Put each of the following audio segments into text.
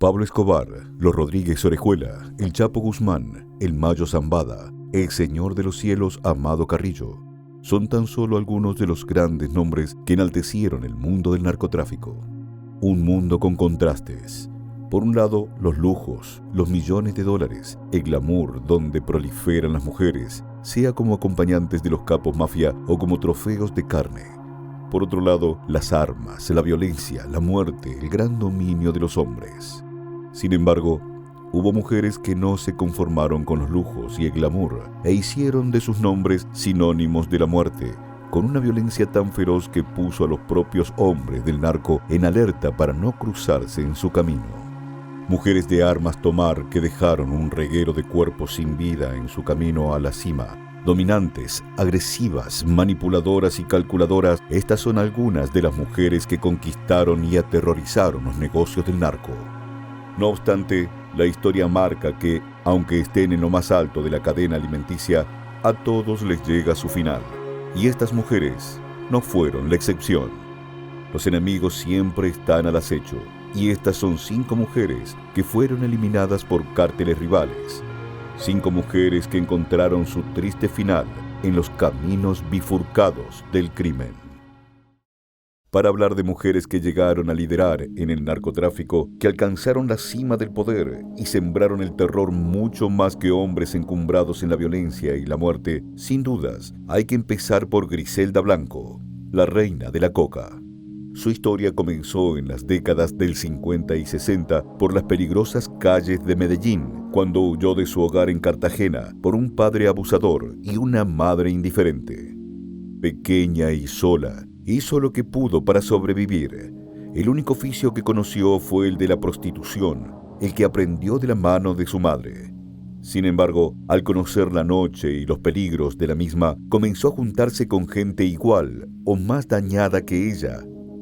Pablo Escobar, los Rodríguez Orejuela, el Chapo Guzmán, el Mayo Zambada, el Señor de los Cielos Amado Carrillo, son tan solo algunos de los grandes nombres que enaltecieron el mundo del narcotráfico. Un mundo con contrastes. Por un lado, los lujos, los millones de dólares, el glamour donde proliferan las mujeres, sea como acompañantes de los capos mafia o como trofeos de carne. Por otro lado, las armas, la violencia, la muerte, el gran dominio de los hombres. Sin embargo, hubo mujeres que no se conformaron con los lujos y el glamour e hicieron de sus nombres sinónimos de la muerte, con una violencia tan feroz que puso a los propios hombres del narco en alerta para no cruzarse en su camino. Mujeres de armas tomar que dejaron un reguero de cuerpos sin vida en su camino a la cima. Dominantes, agresivas, manipuladoras y calculadoras, estas son algunas de las mujeres que conquistaron y aterrorizaron los negocios del narco. No obstante, la historia marca que, aunque estén en lo más alto de la cadena alimenticia, a todos les llega su final. Y estas mujeres no fueron la excepción. Los enemigos siempre están al acecho, y estas son 5 mujeres que fueron eliminadas por cárteles rivales. 5 mujeres que encontraron su triste final en los caminos bifurcados del crimen. Para hablar de mujeres que llegaron a liderar en el narcotráfico, que alcanzaron la cima del poder y sembraron el terror mucho más que hombres encumbrados en la violencia y la muerte, sin dudas, hay que empezar por Griselda Blanco, la reina de la coca. Su historia comenzó en las décadas del 50 y 60 por las peligrosas calles de Medellín, cuando huyó de su hogar en Cartagena por un padre abusador y una madre indiferente. Pequeña y sola, hizo lo que pudo para sobrevivir. El único oficio que conoció fue el de la prostitución, el que aprendió de la mano de su madre. Sin embargo, al conocer la noche y los peligros de la misma, comenzó a juntarse con gente igual o más dañada que ella.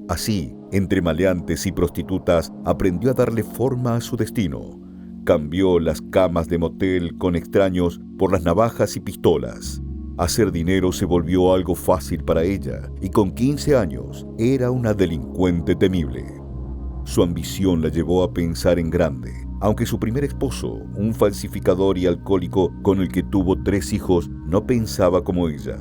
Así, entre maleantes y prostitutas, aprendió a darle forma a su destino. Cambió las camas de motel con extraños por las navajas y pistolas. Hacer dinero se volvió algo fácil para ella y con 15 años era una delincuente temible. Su ambición la llevó a pensar en grande, aunque su primer esposo, un falsificador y alcohólico con el que tuvo 3 hijos, no pensaba como ella.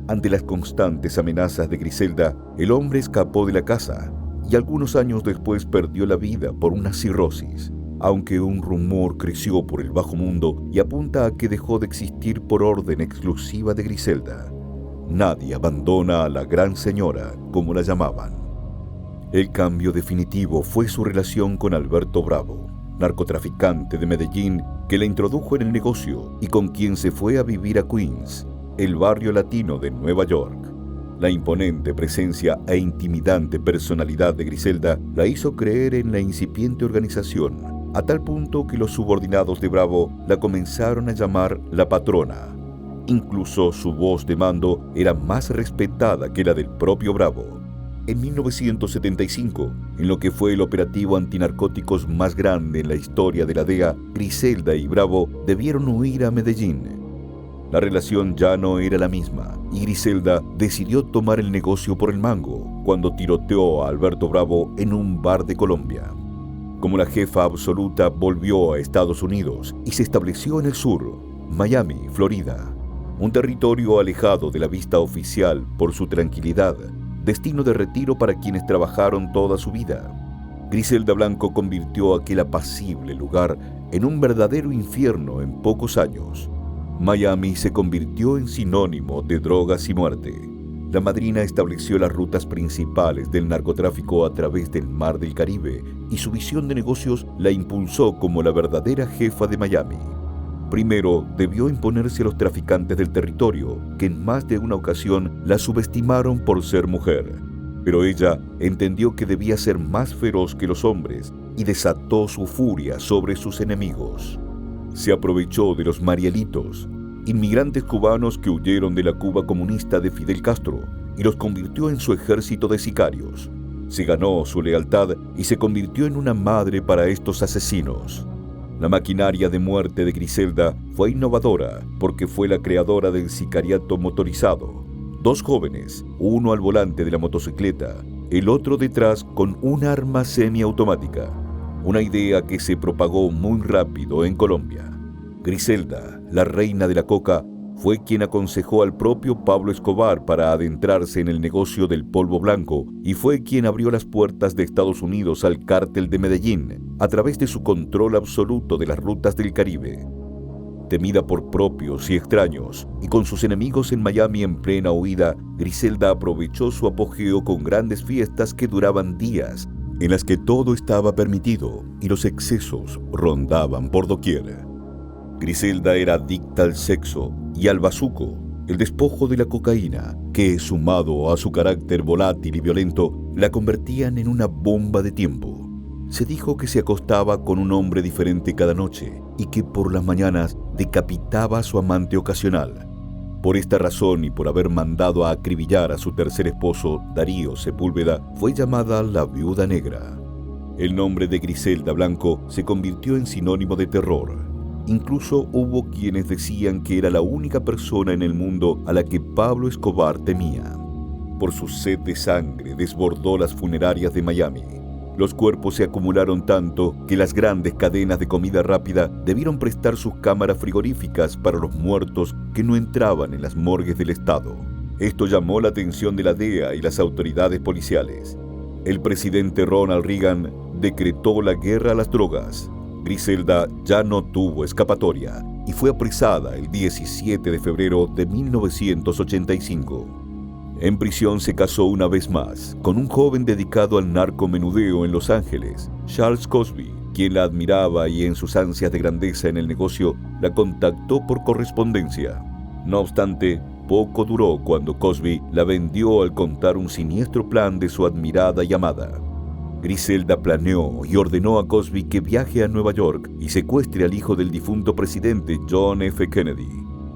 Ante las constantes amenazas de Griselda, el hombre escapó de la casa y algunos años después perdió la vida por una cirrosis, aunque un rumor creció por el bajo mundo y apunta a que dejó de existir por orden exclusiva de Griselda. Nadie abandona a la gran señora, como la llamaban. El cambio definitivo fue su relación con Alberto Bravo, narcotraficante de Medellín que la introdujo en el negocio y con quien se fue a vivir a Queens, el barrio latino de Nueva York. La imponente presencia e intimidante personalidad de Griselda la hizo creer en la incipiente organización, a tal punto que los subordinados de Bravo la comenzaron a llamar la patrona. Incluso su voz de mando era más respetada que la del propio Bravo. En 1975, en lo que fue el operativo antinarcóticos más grande en la historia de la DEA, Griselda y Bravo debieron huir a Medellín. La relación ya no era la misma y Griselda decidió tomar el negocio por el mango cuando tiroteó a Alberto Bravo en un bar de Colombia. Como la jefa absoluta volvió a Estados Unidos y se estableció en el sur, Miami, Florida, un territorio alejado de la vista oficial por su tranquilidad, destino de retiro para quienes trabajaron toda su vida. Griselda Blanco convirtió aquel apacible lugar en un verdadero infierno en pocos años. Miami se convirtió en sinónimo de drogas y muerte. La madrina estableció las rutas principales del narcotráfico a través del Mar del Caribe y su visión de negocios la impulsó como la verdadera jefa de Miami. Primero, debió imponerse a los traficantes del territorio, que en más de una ocasión la subestimaron por ser mujer. Pero ella entendió que debía ser más feroz que los hombres y desató su furia sobre sus enemigos. Se aprovechó de los marielitos, inmigrantes cubanos que huyeron de la Cuba comunista de Fidel Castro, y los convirtió en su ejército de sicarios. Se ganó su lealtad y se convirtió en una madre para estos asesinos. La maquinaria de muerte de Griselda fue innovadora porque fue la creadora del sicariato motorizado. 2 jóvenes, uno al volante de la motocicleta, el otro detrás con un arma semiautomática. una idea que se propagó muy rápido en Colombia. Griselda, la reina de la coca, fue quien aconsejó al propio Pablo Escobar para adentrarse en el negocio del polvo blanco y fue quien abrió las puertas de Estados Unidos al cártel de Medellín a través de su control absoluto de las rutas del Caribe. Temida por propios y extraños, y con sus enemigos en Miami en plena huida, Griselda aprovechó su apogeo con grandes fiestas que duraban días, en las que todo estaba permitido y los excesos rondaban por doquier. Griselda era adicta al sexo y al bazuco, el despojo de la cocaína, que, sumado a su carácter volátil y violento, la convertían en una bomba de tiempo. Se dijo que se acostaba con un hombre diferente cada noche y que por las mañanas decapitaba a su amante ocasional. Por esta razón y por haber mandado a acribillar a su tercer esposo, Darío Sepúlveda, fue llamada la Viuda Negra. El nombre de Griselda Blanco se convirtió en sinónimo de terror. Incluso hubo quienes decían que era la única persona en el mundo a la que Pablo Escobar temía. Por su sed de sangre desbordó las funerarias de Miami. Los cuerpos se acumularon tanto que las grandes cadenas de comida rápida debieron prestar sus cámaras frigoríficas para los muertos que no entraban en las morgues del Estado. Esto llamó la atención de la DEA y las autoridades policiales. El presidente Ronald Reagan decretó la guerra a las drogas. Griselda ya no tuvo escapatoria y fue apresada el 17 de febrero de 1985. En prisión se casó una vez más con un joven dedicado al narcomenudeo en Los Ángeles, Charles Cosby, quien la admiraba y en sus ansias de grandeza en el negocio la contactó por correspondencia. No obstante, poco duró cuando Cosby la vendió al contar un siniestro plan de su admirada y amada. Griselda planeó y ordenó a Cosby que viaje a Nueva York y secuestre al hijo del difunto presidente John F. Kennedy.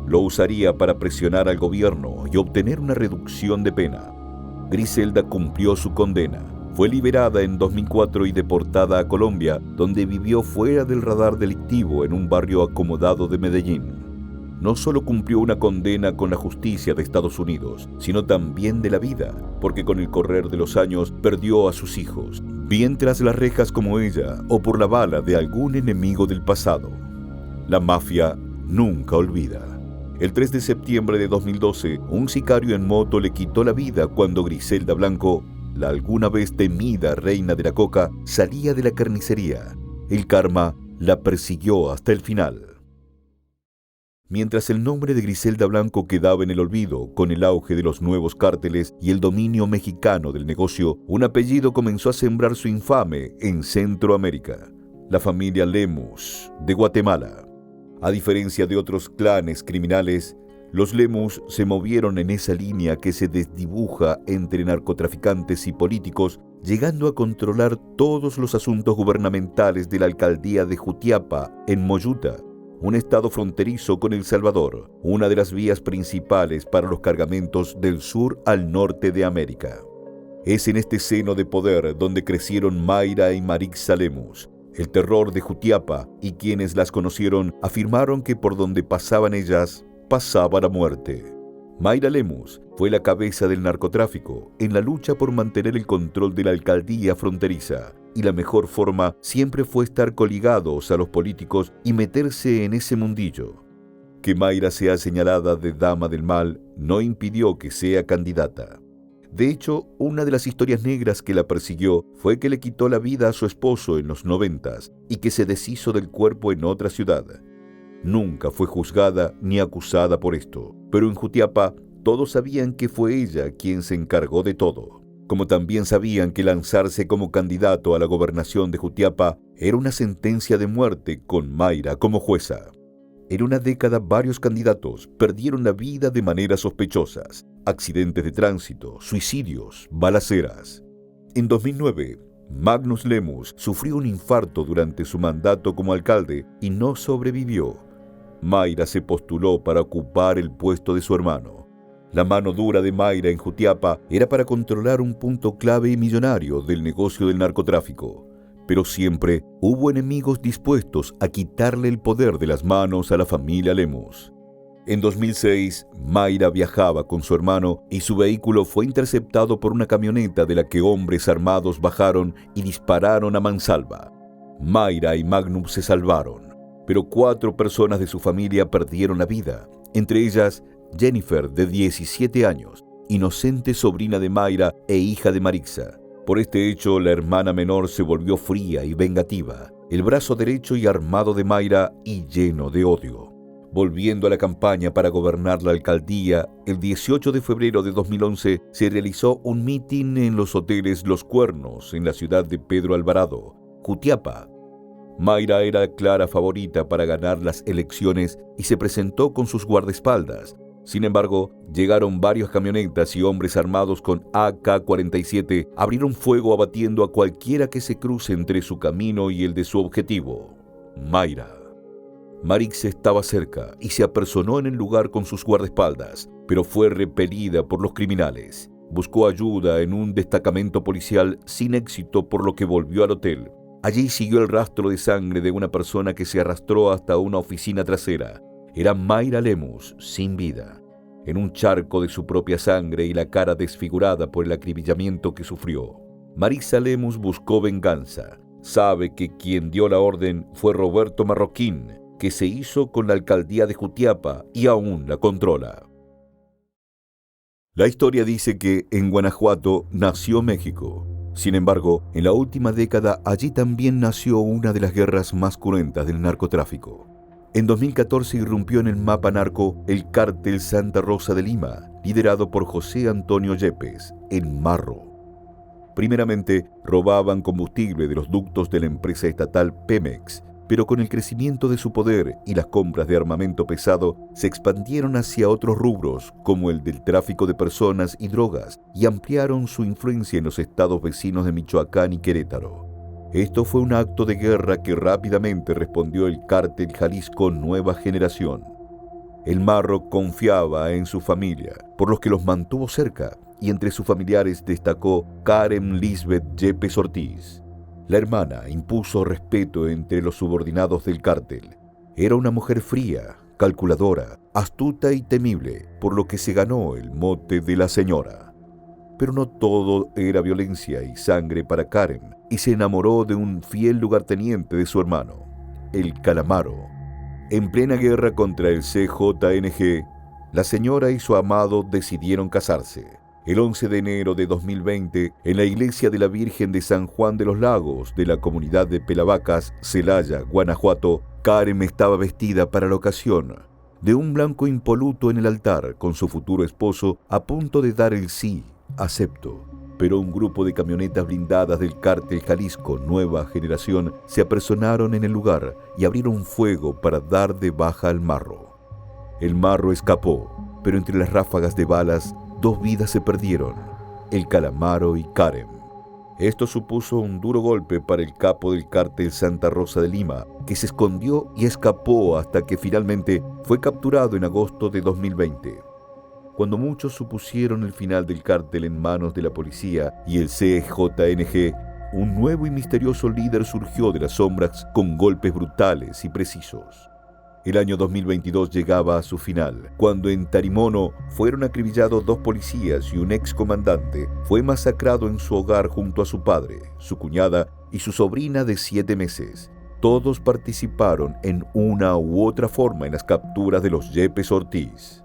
Lo usaría para presionar al gobierno y obtener una reducción de pena. Griselda cumplió su condena. Fue liberada en 2004 y deportada a Colombia, donde vivió fuera del radar delictivo en un barrio acomodado de Medellín. No solo cumplió una condena con la justicia de Estados Unidos, sino también de la vida, porque con el correr de los años perdió a sus hijos, bien tras las rejas como ella o por la bala de algún enemigo del pasado. La mafia nunca olvida. El 3 de septiembre de 2012, un sicario en moto le quitó la vida cuando Griselda Blanco, la alguna vez temida reina de la coca, salía de la carnicería. El karma la persiguió hasta el final. Mientras el nombre de Griselda Blanco quedaba en el olvido con el auge de los nuevos cárteles y el dominio mexicano del negocio, un apellido comenzó a sembrar su infame en Centroamérica: la familia Lemus de Guatemala. A diferencia de otros clanes criminales, los Lemus se movieron en esa línea que se desdibuja entre narcotraficantes y políticos, llegando a controlar todos los asuntos gubernamentales de la alcaldía de Jutiapa, en Moyuta, un estado fronterizo con El Salvador, una de las vías principales para los cargamentos del sur al norte de América. Es en este seno de poder donde crecieron Mayra y Marixa Lemus, el terror de Jutiapa, y quienes las conocieron afirmaron que por donde pasaban ellas, pasaba la muerte. Mayra Lemus fue la cabeza del narcotráfico en la lucha por mantener el control de la alcaldía fronteriza, y la mejor forma siempre fue estar coligados a los políticos y meterse en ese mundillo. Que Mayra sea señalada de dama del mal no impidió que sea candidata. De hecho, una de las historias negras que la persiguió fue que le quitó la vida a su esposo en los 90s y que se deshizo del cuerpo en otra ciudad. Nunca fue juzgada ni acusada por esto, pero en Jutiapa todos sabían que fue ella quien se encargó de todo. Como también sabían que lanzarse como candidato a la gobernación de Jutiapa era una sentencia de muerte con Mayra como jueza. En una década varios candidatos perdieron la vida de maneras sospechosas: accidentes de tránsito, suicidios, balaceras. En 2009, Magnus Lemus sufrió un infarto durante su mandato como alcalde y no sobrevivió. Mayra se postuló para ocupar el puesto de su hermano. La mano dura de Mayra en Jutiapa era para controlar un punto clave y millonario del negocio del narcotráfico. Pero siempre hubo enemigos dispuestos a quitarle el poder de las manos a la familia Lemus. En 2006, Mayra viajaba con su hermano y su vehículo fue interceptado por una camioneta de la que hombres armados bajaron y dispararon a mansalva. Mayra y Magnum se salvaron, pero 4 personas de su familia perdieron la vida, entre ellas Jennifer, de 17 años, inocente sobrina de Mayra e hija de Marixa. Por este hecho, la hermana menor se volvió fría y vengativa, el brazo derecho y armado de Mayra y lleno de odio. Volviendo a la campaña para gobernar la alcaldía, el 18 de febrero de 2011 se realizó un mitin en los hoteles Los Cuernos, en la ciudad de Pedro Alvarado, Jutiapa. Mayra era la clara favorita para ganar las elecciones y se presentó con sus guardaespaldas. Sin embargo, llegaron varias camionetas y hombres armados con AK-47 abrieron fuego abatiendo a cualquiera que se cruce entre su camino y el de su objetivo, Mayra. Marixa estaba cerca y se apersonó en el lugar con sus guardaespaldas, pero fue repelida por los criminales. Buscó ayuda en un destacamento policial sin éxito, por lo que volvió al hotel. Allí siguió el rastro de sangre de una persona que se arrastró hasta una oficina trasera. Era Mayra Lemus, sin vida, en un charco de su propia sangre y la cara desfigurada por el acribillamiento que sufrió. Marixa Lemus buscó venganza. Sabe que quien dio la orden fue Roberto Marroquín, que se hizo con la alcaldía de Jutiapa y aún la controla. La historia dice que en Guanajuato nació México. Sin embargo, en la última década allí también nació una de las guerras más cruentas del narcotráfico. En 2014 irrumpió en el mapa narco el cártel Santa Rosa de Lima, liderado por José Antonio Yepes, el Marro. Primeramente, robaban combustible de los ductos de la empresa estatal Pemex, pero con el crecimiento de su poder y las compras de armamento pesado, se expandieron hacia otros rubros, como el del tráfico de personas y drogas, y ampliaron su influencia en los estados vecinos de Michoacán y Querétaro. Esto fue un acto de guerra que rápidamente respondió el cártel Jalisco Nueva Generación. El Marro confiaba en su familia, por lo que los mantuvo cerca, y entre sus familiares destacó Karen Lisbeth Yepes Ortiz. La hermana impuso respeto entre los subordinados del cártel. Era una mujer fría, calculadora, astuta y temible, por lo que se ganó el mote de la señora. Pero no todo era violencia y sangre para Karen, y se enamoró de un fiel lugarteniente de su hermano, el Calamaro. En plena guerra contra el CJNG, la señora y su amado decidieron casarse. El 11 de enero de 2020, en la iglesia de la Virgen de San Juan de los Lagos de la comunidad de Pelavacas, Celaya, Guanajuato, Karen estaba vestida para la ocasión, de un blanco impoluto en el altar, con su futuro esposo a punto de dar el sí, acepto. Pero un grupo de camionetas blindadas del cártel Jalisco Nueva Generación se apersonaron en el lugar y abrieron fuego para dar de baja al Marro. El Marro escapó, pero entre las ráfagas de balas, 2 vidas se perdieron, el Calamaro y Karen. Esto supuso un duro golpe para el capo del cártel Santa Rosa de Lima, que se escondió y escapó hasta que finalmente fue capturado en agosto de 2020. Cuando muchos supusieron el final del cártel en manos de la policía y el CJNG, un nuevo y misterioso líder surgió de las sombras con golpes brutales y precisos. El año 2022 llegaba a su final, cuando en Tarimono fueron acribillados 2 policías y un excomandante fue masacrado en su hogar junto a su padre, su cuñada y su sobrina de 7 meses. Todos participaron en una u otra forma en las capturas de los Yepes Ortiz.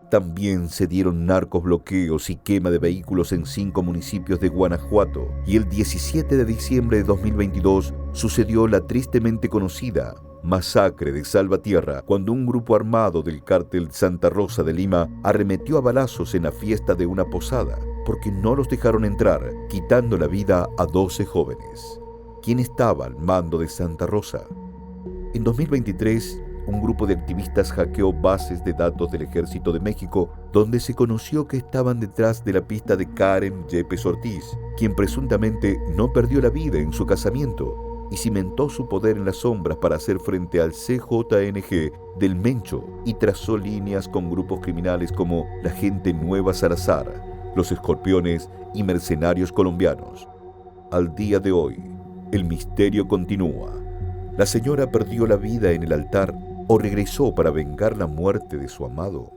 También se dieron narcobloqueos y quema de vehículos en 5 municipios de Guanajuato, y el 17 de diciembre de 2022 sucedió la tristemente conocida masacre de Salvatierra, cuando un grupo armado del cártel Santa Rosa de Lima arremetió a balazos en la fiesta de una posada, porque no los dejaron entrar, quitando la vida a 12 jóvenes. ¿Quién estaba al mando de Santa Rosa? En 2023, un grupo de activistas hackeó bases de datos del Ejército de México, donde se conoció que estaban detrás de la pista de Karen Yepes Ortiz, quien presuntamente no perdió la vida en su casamiento y cimentó su poder en las sombras para hacer frente al CJNG del Mencho, y trazó líneas con grupos criminales como la Gente Nueva Salazar, los Escorpiones y mercenarios colombianos. Al día de hoy, el misterio continúa. ¿La señora perdió la vida en el altar o regresó para vengar la muerte de su amado?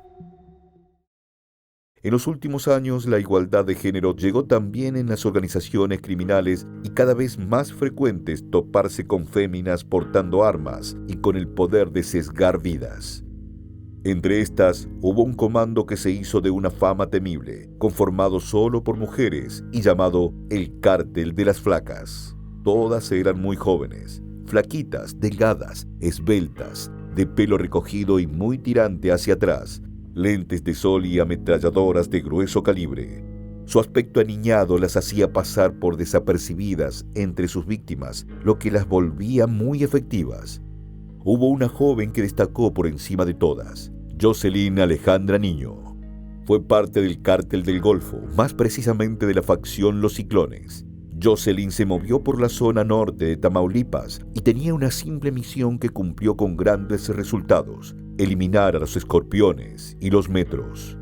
En los últimos años, la igualdad de género llegó también en las organizaciones criminales y cada vez más frecuente es toparse con féminas portando armas y con el poder de sesgar vidas. Entre estas, hubo un comando que se hizo de una fama temible, conformado solo por mujeres y llamado el Cártel de las Flacas. Todas eran muy jóvenes, flaquitas, delgadas, esbeltas, de pelo recogido y muy tirante hacia atrás, lentes de sol y ametralladoras de grueso calibre. Su aspecto aniñado las hacía pasar por desapercibidas entre sus víctimas, lo que las volvía muy efectivas. Hubo una joven que destacó por encima de todas, Jocelyn Alejandra Niño. Fue parte del Cártel del Golfo, más precisamente de la facción Los Ciclones. Jocelyn se movió por la zona norte de Tamaulipas y tenía una simple misión que cumplió con grandes resultados: eliminar a los escorpiones y los metros.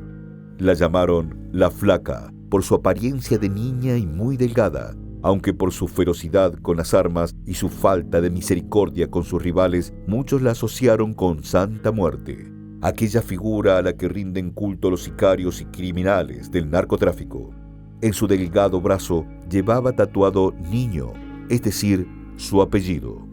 La llamaron La Flaca por su apariencia de niña y muy delgada, aunque por su ferocidad con las armas y su falta de misericordia con sus rivales, muchos la asociaron con Santa Muerte, aquella figura a la que rinden culto los sicarios y criminales del narcotráfico. En su delgado brazo llevaba tatuado Niño, es decir, su apellido.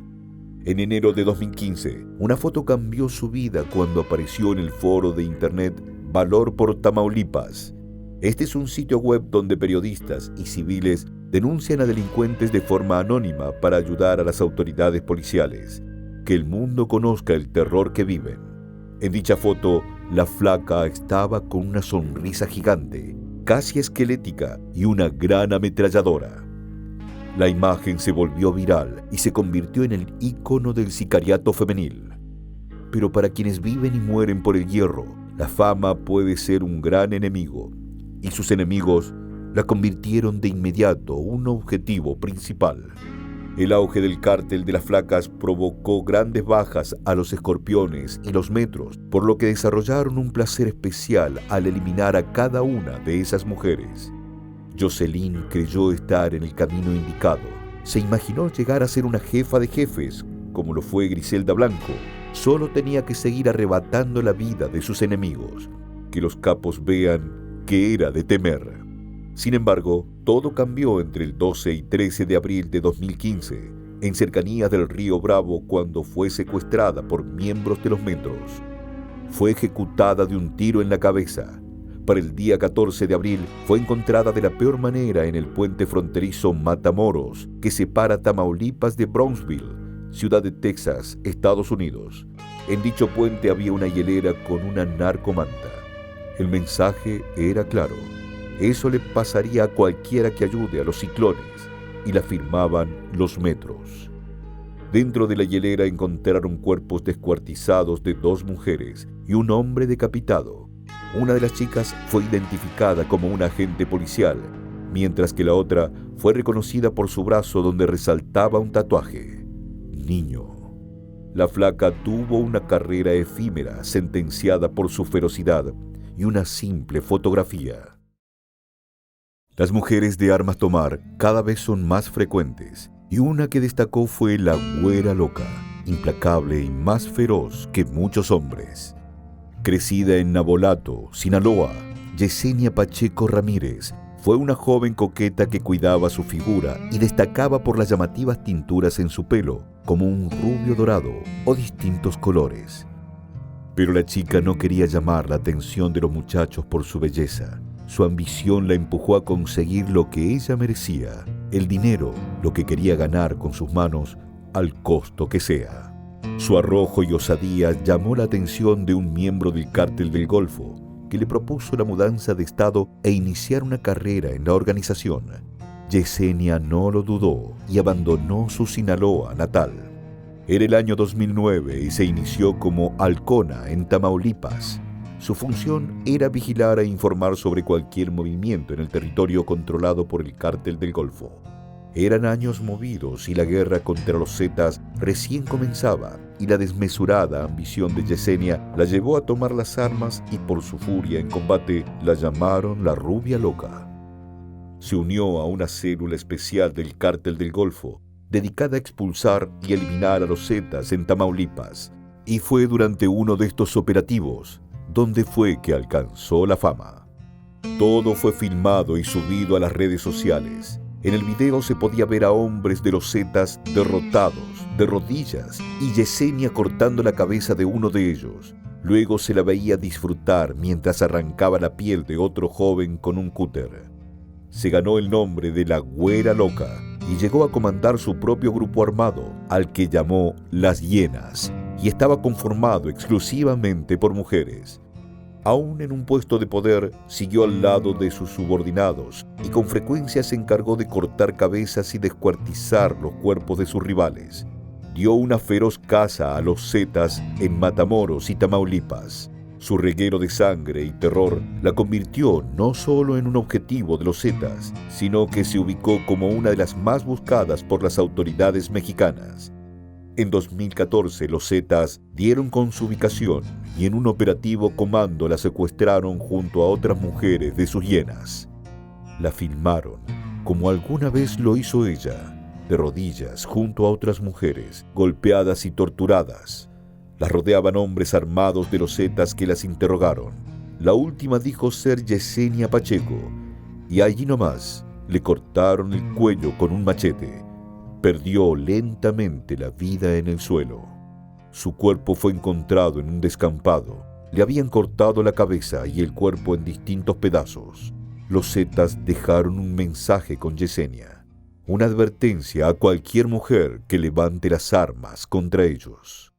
En enero de 2015, una foto cambió su vida cuando apareció en el foro de internet Valor por Tamaulipas. Este es un sitio web donde periodistas y civiles denuncian a delincuentes de forma anónima para ayudar a las autoridades policiales. Que el mundo conozca el terror que viven. En dicha foto, la flaca estaba con una sonrisa gigante, casi esquelética, y una gran ametralladora. La imagen se volvió viral y se convirtió en el ícono del sicariato femenil. Pero para quienes viven y mueren por el hierro, la fama puede ser un gran enemigo, y sus enemigos la convirtieron de inmediato un objetivo principal. El auge del Cártel de las Flacas provocó grandes bajas a los escorpiones y los metros, por lo que desarrollaron un placer especial al eliminar a cada una de esas mujeres. Jocelyn creyó estar en el camino indicado. Se imaginó llegar a ser una jefa de jefes, como lo fue Griselda Blanco. Solo tenía que seguir arrebatando la vida de sus enemigos, que los capos vean que era de temer. Sin embargo, todo cambió entre el 12 y 13 de abril de 2015, en cercanías del río Bravo, cuando fue secuestrada por miembros de los metros. Fue ejecutada de un tiro en la cabeza. Para el día 14 de abril fue encontrada de la peor manera en el puente fronterizo Matamoros, que separa Tamaulipas de Brownsville, ciudad de Texas, Estados Unidos. En dicho puente había una hielera con una narcomanta. El mensaje era claro: eso le pasaría a cualquiera que ayude a los ciclones, y la firmaban los metros. Dentro de la hielera encontraron cuerpos descuartizados de 2 mujeres y un hombre decapitado. Una de las chicas fue identificada como un agente policial, mientras que la otra fue reconocida por su brazo, donde resaltaba un tatuaje: Niño. La flaca tuvo una carrera efímera, sentenciada por su ferocidad y una simple fotografía. Las mujeres de armas tomar cada vez son más frecuentes, y una que destacó fue la Güera Loca, implacable y más feroz que muchos hombres. Crecida en Navolato, Sinaloa, Yesenia Pacheco Ramírez fue una joven coqueta que cuidaba su figura y destacaba por las llamativas tinturas en su pelo, como un rubio dorado o distintos colores. Pero la chica no quería llamar la atención de los muchachos por su belleza. Su ambición la empujó a conseguir lo que ella merecía: el dinero, lo que quería ganar con sus manos, al costo que sea. Su arrojo y osadía llamó la atención de un miembro del Cártel del Golfo, que le propuso la mudanza de estado e iniciar una carrera en la organización. Yesenia no lo dudó y abandonó su Sinaloa natal. Era el año 2009 y se inició como halcona en Tamaulipas. Su función era vigilar e informar sobre cualquier movimiento en el territorio controlado por el Cártel del Golfo. Eran años movidos y la guerra contra los Zetas recién comenzaba, y la desmesurada ambición de Yesenia la llevó a tomar las armas, y por su furia en combate la llamaron la Rubia Loca. Se unió a una célula especial del Cártel del Golfo, dedicada a expulsar y eliminar a los Zetas en Tamaulipas, y fue durante uno de estos operativos donde fue que alcanzó la fama. Todo fue filmado y subido a las redes sociales. En el video se podía ver a hombres de los Zetas derrotados, de rodillas, y Yesenia cortando la cabeza de uno de ellos. Luego se la veía disfrutar mientras arrancaba la piel de otro joven con un cúter. Se ganó el nombre de la Güera Loca y llegó a comandar su propio grupo armado, al que llamó Las Hienas, y estaba conformado exclusivamente por mujeres. Aún en un puesto de poder, siguió al lado de sus subordinados y con frecuencia se encargó de cortar cabezas y descuartizar los cuerpos de sus rivales. Dio una feroz caza a los Zetas en Matamoros y Tamaulipas. Su reguero de sangre y terror la convirtió no solo en un objetivo de los Zetas, sino que se ubicó como una de las más buscadas por las autoridades mexicanas. En 2014, los Zetas dieron con su ubicación y en un operativo comando la secuestraron junto a otras mujeres de sus hienas. La filmaron, como alguna vez lo hizo ella, de rodillas junto a otras mujeres, golpeadas y torturadas. Las rodeaban hombres armados de los Zetas que las interrogaron. La última dijo ser Yesenia Pacheco, y allí nomás le cortaron el cuello con un machete. Perdió lentamente la vida en el suelo. Su cuerpo fue encontrado en un descampado. Le habían cortado la cabeza y el cuerpo en distintos pedazos. Los Zetas dejaron un mensaje con Yesenia, una advertencia a cualquier mujer que levante las armas contra ellos.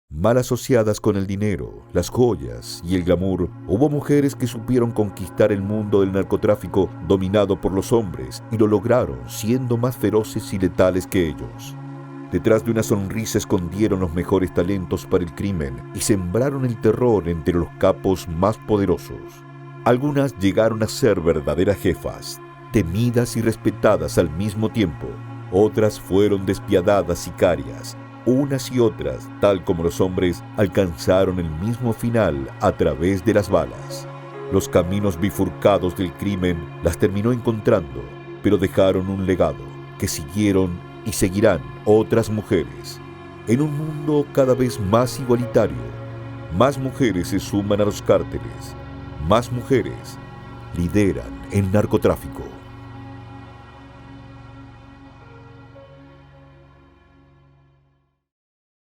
Mal asociadas con el dinero, las joyas y el glamour, hubo mujeres que supieron conquistar el mundo del narcotráfico dominado por los hombres y lo lograron siendo más feroces y letales que ellos. Detrás de una sonrisa escondieron los mejores talentos para el crimen y sembraron el terror entre los capos más poderosos. Algunas llegaron a ser verdaderas jefas, temidas y respetadas al mismo tiempo. Otras fueron despiadadas sicarias. Unas y otras, tal como los hombres, alcanzaron el mismo final a través de las balas. Los caminos bifurcados del crimen las terminó encontrando, pero dejaron un legado que siguieron y seguirán otras mujeres. En un mundo cada vez más igualitario, más mujeres se suman a los cárteles, más mujeres lideran el narcotráfico.